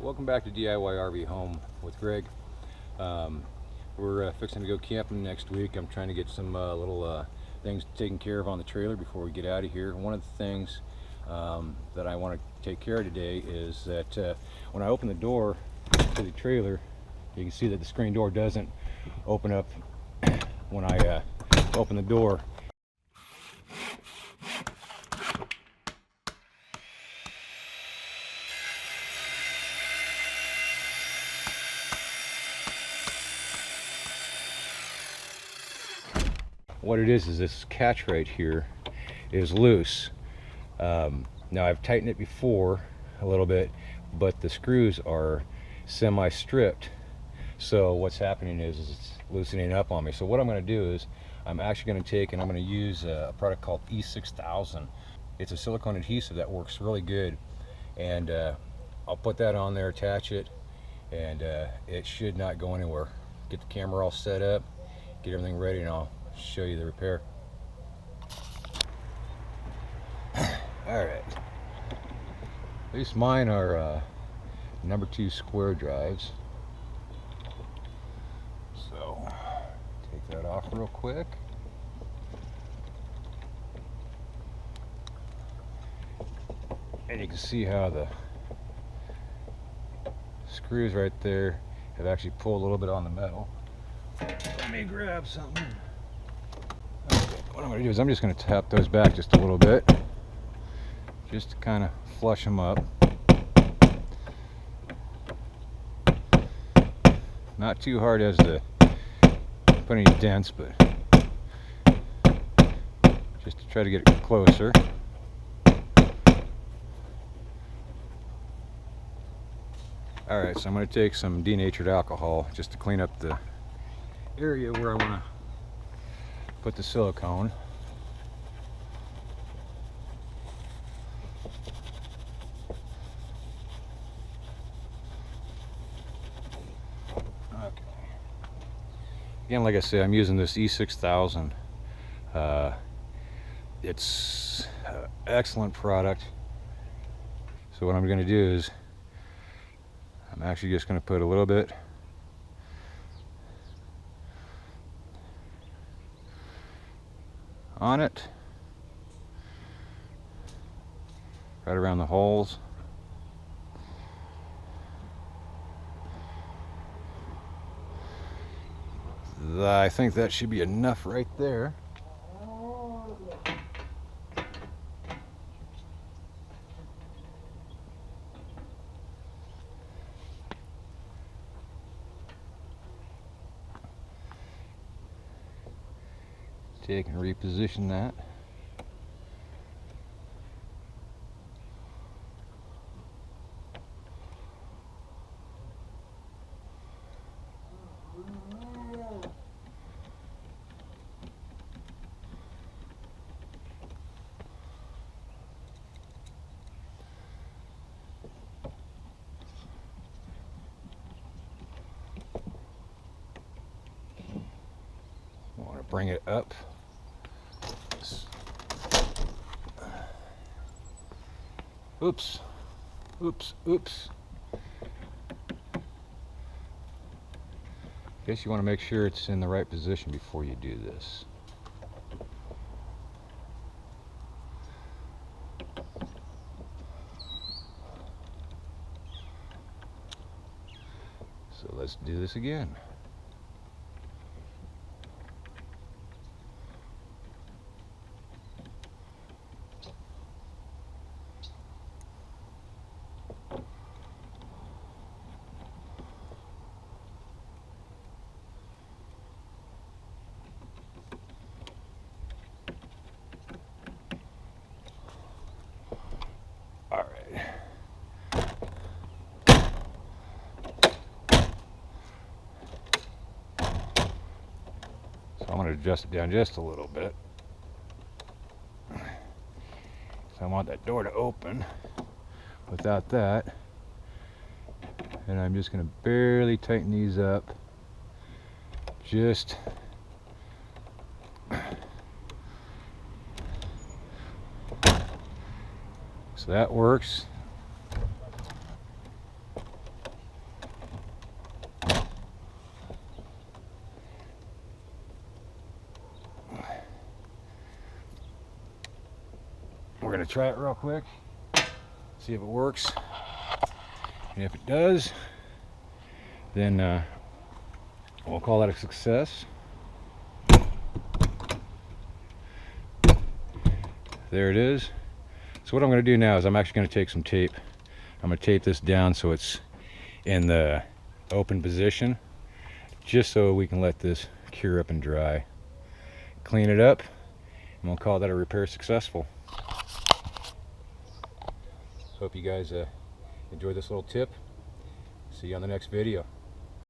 Welcome back to DIY RV Home with Greg. We're fixing to go camping next week. I'm trying to get some little things taken care of on the trailer before we get out of here. One of the things that I want to take care of today is that when I open the door to the trailer, you can see that the screen door doesn't open up when I open the door. What it is this catch right here is loose. Now I've tightened it before a little bit, but the screws are semi-stripped. So what's happening is it's loosening up on me. So what I'm going to do is I'm actually going to take and I'm going to use a product called E6000. It's a silicone adhesive that works really good, and I'll put that on there, attach it, and it should not go anywhere. Get the camera all set up, get everything ready, and I'll show you the repair. Alright, at least mine are number 2 square drives. So take that off real quick. And you can see how the screws right there have actually pulled a little bit on the metal. Let me grab something. Okay, what I'm going to do is I'm just going to tap those back just a little bit, just to kind of flush them up. Not too hard as to put any dents, but just to try to get it closer. Alright, so I'm going to take some denatured alcohol just to clean up the area where I want to put the silicone. Okay. Again, like I said, I'm using this E6000. It's an excellent product. So what I'm going to do is I'm actually just going to put a little bit on it, right around the holes. I think that should be enough right there. Take and reposition that. I want to bring it up. Oops, oops, oops. Guess you want to make sure it's in the right position before you do this. So let's do this again. I'm going to adjust it down just a little bit. So I want that door to open without that. And I'm just going to barely tighten these up. Just so that works. we're gonna try it real quick, see if it works, and if it does, then we'll call that a success. There it is. So what I'm going to do now is I'm actually going to take some tape. I'm going to tape this down so it's in the open position, just so we can let this cure up and dry. Clean it up, and we'll call that a repair successful. Hope you guys enjoyed this little tip. See you on the next video.